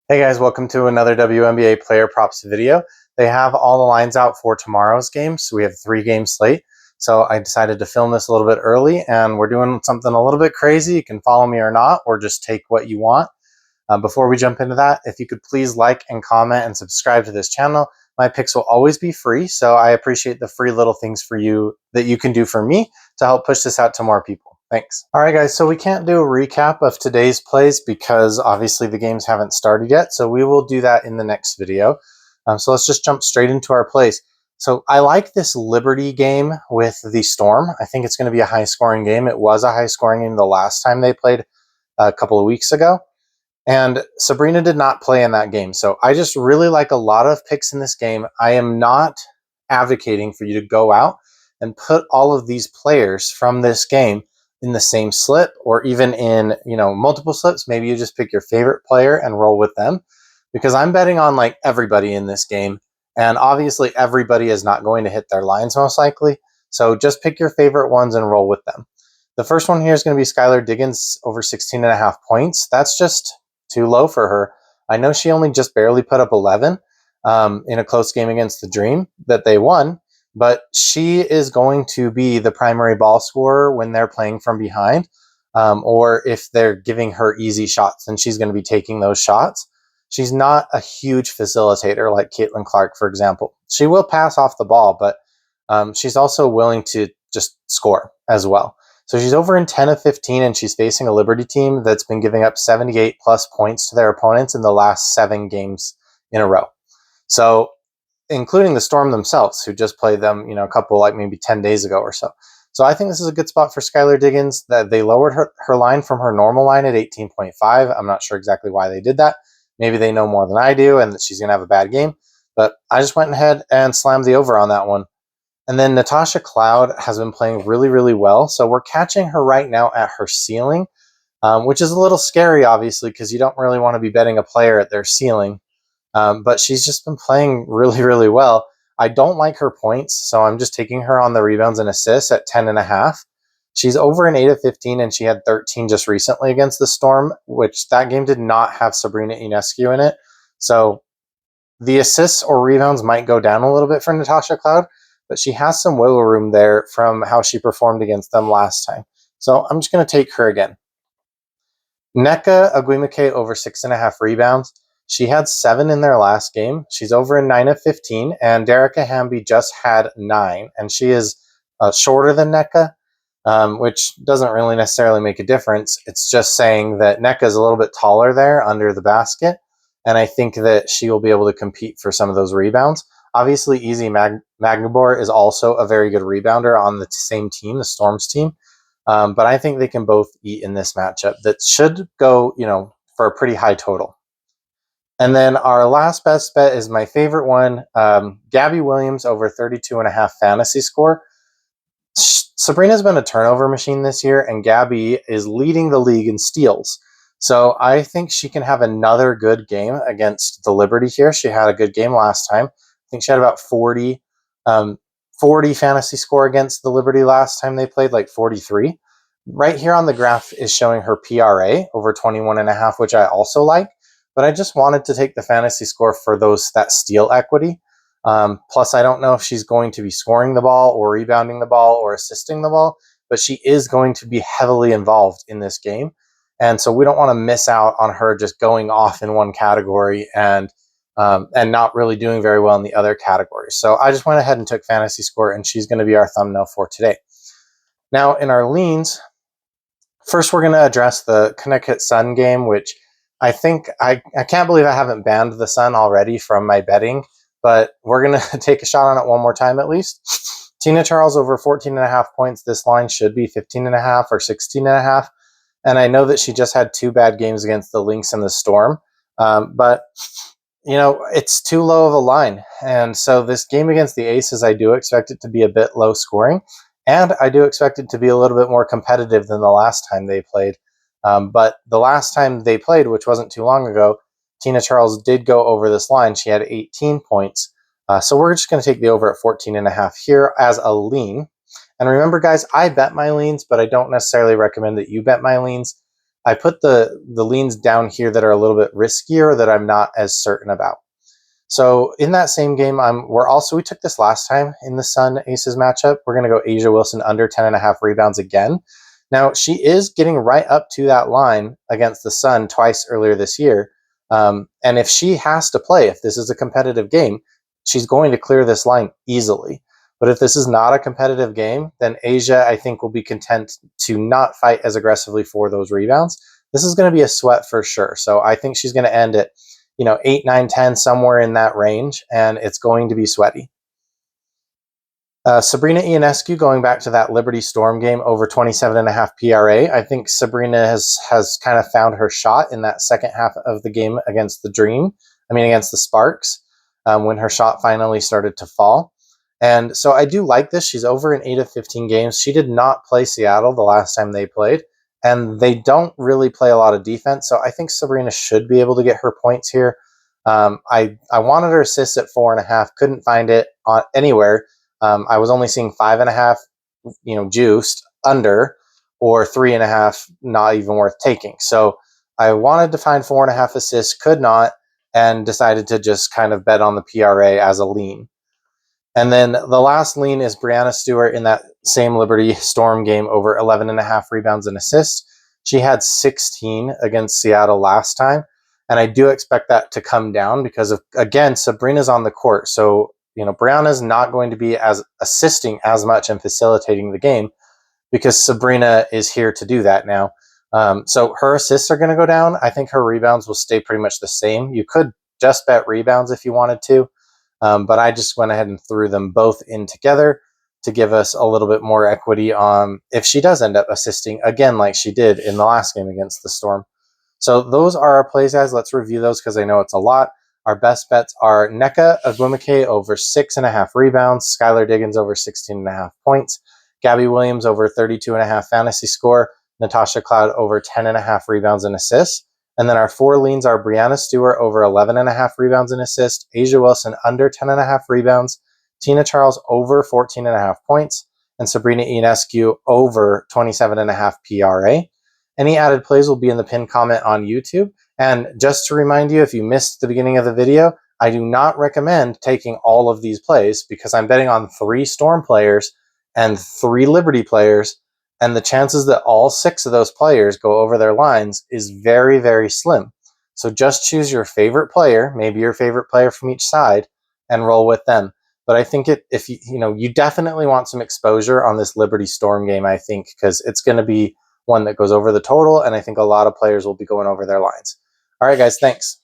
Hey guys, welcome to another WNBA player props video. They have all the lines out for tomorrow's game, so we have a 3-game slate. So I decided to film this a little bit early, and we're doing something a little bit crazy. You can follow me or not, or just take what you want. Before we jump into that, if you could please like and comment and subscribe to this channel. My picks will always be free, so I appreciate the free little things for you that you can do for me to help push this out to more people. Thanks. All right, guys, so we can't do a recap of today's plays because obviously the games haven't started yet, so we will do that in the next video. So let's just jump straight into our plays. So I like this Liberty game with the Storm. I think it's going to be a high-scoring game. It was a high-scoring game the last time they played a couple of weeks ago. And Sabrina did not play in that game. So I just really like a lot of picks in this game. I am not advocating for you to go out and put all of these players from this game in the same slip or even in, multiple slips. Maybe you just pick your favorite player and roll with them, because I'm betting on like everybody in this game. And obviously everybody is not going to hit their lines most likely. So just pick your favorite ones and roll with them. The first one here is going to be Skylar Diggins over 16.5 points. That's just too low for her. I know she only just barely put up 11 in a close game against the Dream that they won, but she is going to be the primary ball scorer when they're playing from behind, or if they're giving her easy shots, then she's going to be taking those shots. She's not a huge facilitator like Caitlin Clark, for example. She will pass off the ball, but she's also willing to just score as well. So she's over in 10 of 15, and she's facing a Liberty team that's been giving up 78 plus points to their opponents in the last 7 games in a row. So including the Storm themselves, who just played them, a couple, like maybe 10 days ago or so. So I think this is a good spot for Skylar Diggins. That they lowered her line from her normal line at 18.5. I'm not sure exactly why they did that. Maybe they know more than I do and that she's going to have a bad game. But I just went ahead and slammed the over on that one. And then Natasha Cloud has been playing really, really well. So we're catching her right now at her ceiling, which is a little scary, obviously, because you don't really want to be betting a player at their ceiling. But she's just been playing really, really well. I don't like her points, so I'm just taking her on the rebounds and assists at 10.5. She's over in 8 of 15, and she had 13 just recently against the Storm, which that game did not have Sabrina Ionescu in it. So the assists or rebounds might go down a little bit for Natasha Cloud, but she has some wiggle room there from how she performed against them last time. So I'm just going to take her again. Nneka Ogwumike over 6.5 rebounds. She had 7 in their last game. She's over in 9 of 15, and Dereka Hamby just had 9, and she is shorter than Nneka, which doesn't really necessarily make a difference. It's just saying that Nneka is a little bit taller there under the basket, and I think that she will be able to compete for some of those rebounds. Obviously, Easy Magnabor is also a very good rebounder on the same team, the Storm's team. But I think they can both eat in this matchup. That should go, for a pretty high total. And then our last best bet is my favorite one, Gabby Williams over 32.5 fantasy score. Sabrina's been a turnover machine this year, and Gabby is leading the league in steals. So I think she can have another good game against the Liberty here. She had a good game last time. I think she had about 40 fantasy score against the Liberty last time they played, like 43. Right here on the graph is showing her PRA over 21.5, which I also like. But I just wanted to take the fantasy score for that steal equity. Plus, I don't know if she's going to be scoring the ball or rebounding the ball or assisting the ball, but she is going to be heavily involved in this game. And so we don't want to miss out on her just going off in one category and not really doing very well in the other categories. So I just went ahead and took fantasy score, and she's going to be our thumbnail for today. Now, in our leans, first we're going to address the Connecticut Sun game, which I think I can't believe I haven't banned the Sun already from my betting, but we're going to take a shot on it one more time at least. Tina Charles over 14.5 points. This line should be 15.5 or 16.5. And I know that she just had 2 bad games against the Lynx and the Storm, but it's too low of a line. And so this game against the Aces, I do expect it to be a bit low scoring, and I do expect it to be a little bit more competitive than the last time they played. But the last time they played, which wasn't too long ago, Tina Charles did go over this line. She had 18 points. So we're just going to take the over at 14.5 here as a lean. And remember, guys, I bet my leans, but I don't necessarily recommend that you bet my leans. I put the leans down here that are a little bit riskier, that I'm not as certain about. So in that same game, we took this last time in the Sun Aces matchup. We're going to go A'ja Wilson under 10.5 rebounds again. Now, she is getting right up to that line against the Sun twice earlier this year. And if she has to play, if this is a competitive game, she's going to clear this line easily. But if this is not a competitive game, then A'ja, I think, will be content to not fight as aggressively for those rebounds. This is going to be a sweat for sure. So I think she's going to end at 8, 9, 10, somewhere in that range, and it's going to be sweaty. Sabrina Ionescu, going back to that Liberty Storm game, over 27.5 PRA. I think Sabrina has kind of found her shot in that second half of the game against against the Sparks, when her shot finally started to fall. And so I do like this. She's over in 8 of 15 games. She did not play Seattle the last time they played, and they don't really play a lot of defense. So I think Sabrina should be able to get her points here. I wanted her assists at 4.5, couldn't find it anywhere. I was only seeing 5.5, juiced under, or 3.5, not even worth taking. So I wanted to find 4.5 assists, could not, and decided to just kind of bet on the PRA as a lean. And then the last lean is Brianna Stewart in that same Liberty Storm game, over 11.5 rebounds and assists. She had 16 against Seattle last time, and I do expect that to come down because again, Sabrina's on the court. So, Brianna's not going to be as assisting as much and facilitating the game because Sabrina is here to do that now. So her assists are going to go down. I think her rebounds will stay pretty much the same. You could just bet rebounds if you wanted to. But I just went ahead and threw them both in together to give us a little bit more equity on if she does end up assisting again, like she did in the last game against the Storm. So those are our plays, guys. Let's review those because I know it's a lot. Our best bets are Nneka Ogwumike over 6.5 rebounds, Skylar Diggins over 16.5 points, Gabby Williams over 32.5 fantasy score, Natasha Cloud over 10.5 rebounds and assists. And then our 4 leans are Brianna Stewart over 11.5 rebounds and assists, A'ja Wilson under 10.5 rebounds, Tina Charles over 14.5 points, and Sabrina Ionescu over 27.5 PRA. Any added plays will be in the pinned comment on YouTube. And just to remind you, if you missed the beginning of the video, I do not recommend taking all of these plays because I'm betting on 3 Storm players and 3 Liberty players. And the chances that all 6 of those players go over their lines is very, very slim. So just choose your favorite player, maybe your favorite player from each side, and roll with them. But I think if you definitely want some exposure on this Liberty Storm game, I think, because it's going to be one that goes over the total, and I think a lot of players will be going over their lines. All right, guys, thanks.